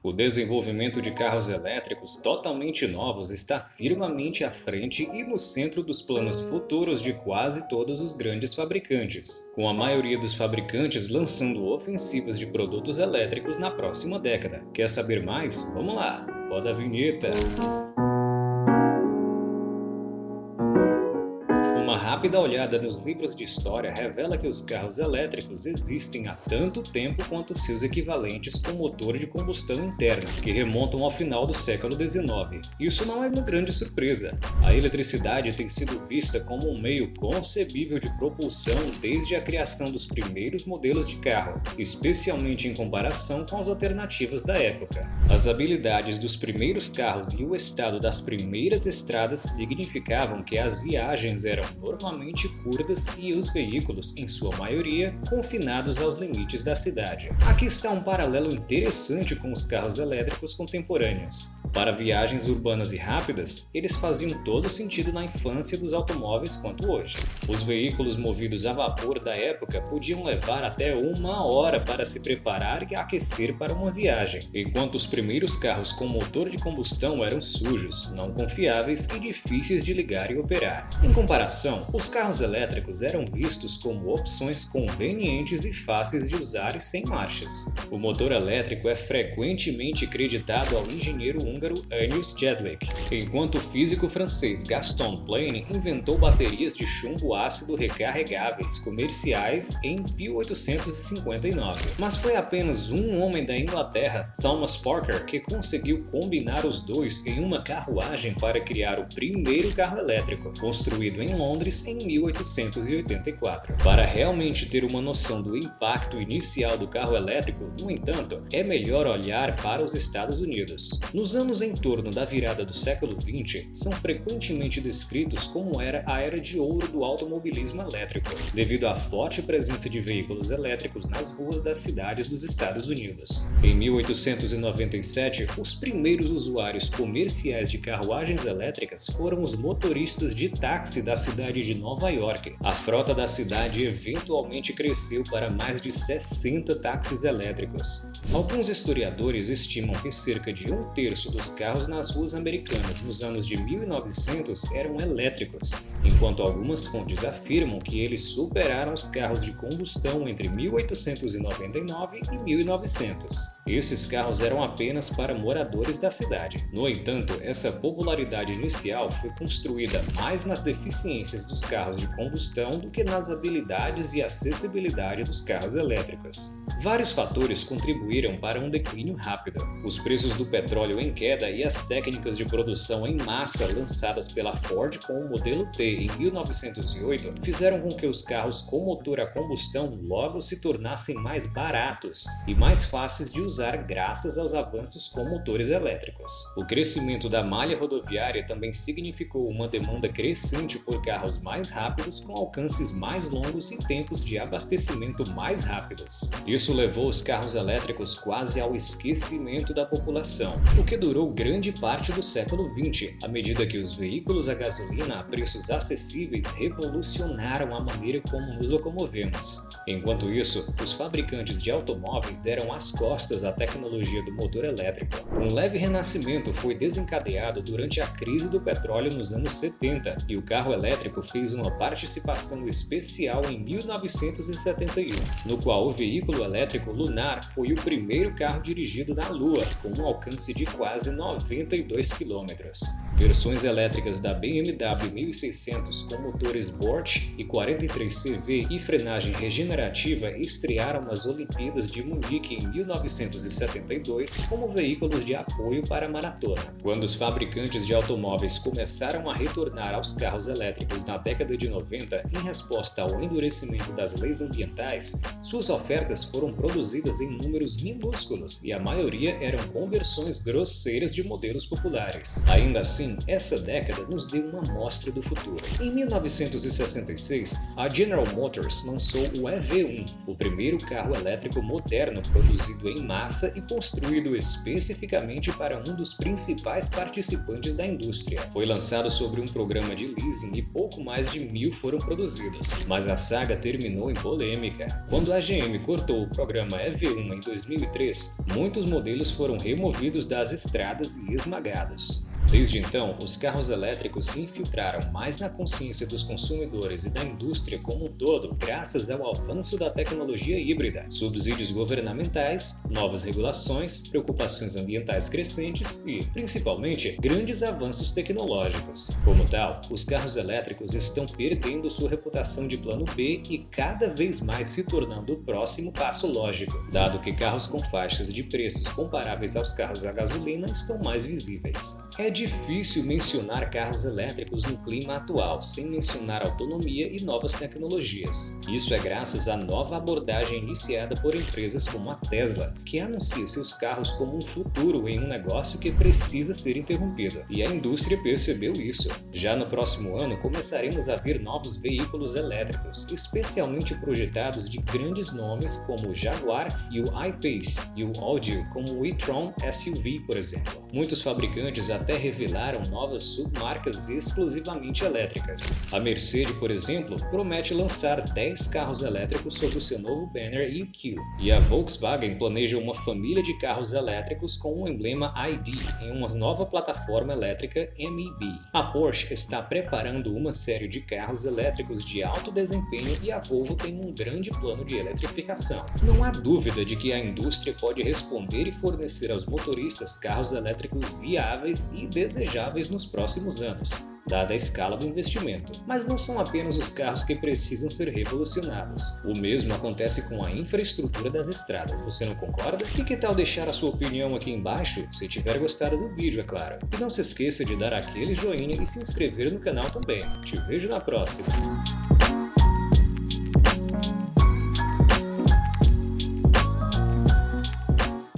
O desenvolvimento de carros elétricos totalmente novos está firmemente à frente e no centro dos planos futuros de quase todos os grandes fabricantes, com a maioria dos fabricantes lançando ofensivas de produtos elétricos na próxima década. Quer saber mais? Vamos lá! Roda a vinheta! Uma rápida olhada nos livros de história revela que os carros elétricos existem há tanto tempo quanto seus equivalentes com motor de combustão interna, que remontam ao final do século XIX. Isso não é uma grande surpresa. A eletricidade tem sido vista como um meio concebível de propulsão desde a criação dos primeiros modelos de carro, especialmente em comparação com as alternativas da época. As habilidades dos primeiros carros e o estado das primeiras estradas significavam que as viagens eram normalmente curtas e os veículos, em sua maioria, confinados aos limites da cidade. Aqui está um paralelo interessante com os carros elétricos contemporâneos. Para viagens urbanas e rápidas, eles faziam todo sentido na infância dos automóveis quanto hoje. Os veículos movidos a vapor da época podiam levar até 1 hora para se preparar e aquecer para uma viagem, enquanto os primeiros carros com motor de combustão eram sujos, não confiáveis e difíceis de ligar e operar. Em comparação, os carros elétricos eram vistos como opções convenientes e fáceis de usar e sem marchas. O motor elétrico é frequentemente creditado ao engenheiro húngaro Anius Jedlik, enquanto o físico francês Gaston Plane inventou baterias de chumbo ácido recarregáveis comerciais em 1859. Mas foi apenas um homem da Inglaterra, Thomas Parker, que conseguiu combinar os dois em uma carruagem para criar o primeiro carro elétrico, construído em Londres em 1884. Para realmente ter uma noção do impacto inicial do carro elétrico, no entanto, é melhor olhar para os Estados Unidos. Nos anos em torno da virada do século XX, são frequentemente descritos como era a era de ouro do automobilismo elétrico, devido à forte presença de veículos elétricos nas ruas das cidades dos Estados Unidos. Em 1897, os primeiros usuários comerciais de carruagens elétricas foram os motoristas de táxi da cidade de Nova York. A frota da cidade eventualmente cresceu para mais de 60 táxis elétricos. Alguns historiadores estimam que cerca de 1/3 dos carros nas ruas americanas nos anos de 1900 eram elétricos, enquanto algumas fontes afirmam que eles superaram os carros de combustão entre 1899 e 1900. Esses carros eram apenas para moradores da cidade. No entanto, essa popularidade inicial foi construída mais nas deficiências dos carros de combustão do que nas habilidades e acessibilidade dos carros elétricos. Vários fatores contribuíram para um declínio rápido. Os preços do petróleo em queda e as técnicas de produção em massa lançadas pela Ford com o modelo T em 1908 fizeram com que os carros com motor a combustão logo se tornassem mais baratos e mais fáceis de usar graças aos avanços com motores elétricos. O crescimento da malha rodoviária também significou uma demanda crescente por carros mais rápidos com alcances mais longos e tempos de abastecimento mais rápidos. Isso levou os carros elétricos quase ao esquecimento da população, o que durou grande parte do século XX, à medida que os veículos a gasolina a preços acessíveis revolucionaram a maneira como nos locomovemos. Enquanto isso, os fabricantes de automóveis deram as costas à tecnologia do motor elétrico. Um leve renascimento foi desencadeado durante a crise do petróleo nos anos 70 e o carro elétrico fez uma participação especial em 1971, no qual o veículo elétrico lunar foi o primeiro carro dirigido na Lua, com um alcance de quase 92 km. Versões elétricas da BMW 1600 com motores Bosch e 43 CV e frenagem regenerativa estrearam nas Olimpíadas de Munique em 1972 como veículos de apoio para a maratona. Quando os fabricantes de automóveis começaram a retornar aos carros elétricos na década de 90 em resposta ao endurecimento das leis ambientais, suas ofertas foram produzidas em números minúsculos e a maioria eram conversões grosseiras de modelos populares. Ainda assim, assim, essa década nos deu uma amostra do futuro. Em 1966, a General Motors lançou o EV1, o primeiro carro elétrico moderno produzido em massa e construído especificamente para um dos principais participantes da indústria. Foi lançado sobre um programa de leasing e pouco mais de 1.000 foram produzidos, mas a saga terminou em polêmica. Quando a GM cortou o programa EV1 em 2003, muitos modelos foram removidos das estradas e esmagados. Desde então, os carros elétricos se infiltraram mais na consciência dos consumidores e da indústria como um todo graças ao avanço da tecnologia híbrida, subsídios governamentais, novas regulações, preocupações ambientais crescentes e, principalmente, grandes avanços tecnológicos. Como tal, os carros elétricos estão perdendo sua reputação de plano B e cada vez mais se tornando o próximo passo lógico, dado que carros com faixas de preços comparáveis aos carros a gasolina estão mais visíveis. É difícil mencionar carros elétricos no clima atual, sem mencionar autonomia e novas tecnologias. Isso é graças à nova abordagem iniciada por empresas como a Tesla, que anuncia seus carros como um futuro em um negócio que precisa ser interrompido. E a indústria percebeu isso. Já no próximo ano, começaremos a ver novos veículos elétricos, especialmente projetados de grandes nomes como o Jaguar e o I-Pace, e o Audi como o e-tron SUV, por exemplo. Muitos fabricantes até revelaram novas submarcas exclusivamente elétricas. A Mercedes, por exemplo, promete lançar 10 carros elétricos sob o seu novo banner EQ, e a Volkswagen planeja uma família de carros elétricos com o emblema ID em uma nova plataforma elétrica MEB. A Porsche está preparando uma série de carros elétricos de alto desempenho e a Volvo tem um grande plano de eletrificação. Não há dúvida de que a indústria pode responder e fornecer aos motoristas carros elétricos viáveis e desejáveis nos próximos anos, dada a escala do investimento. Mas não são apenas os carros que precisam ser revolucionados. O mesmo acontece com a infraestrutura das estradas, você não concorda? E que tal deixar a sua opinião aqui embaixo, se tiver gostado do vídeo, é claro. E não se esqueça de dar aquele joinha e se inscrever no canal também. Te vejo na próxima!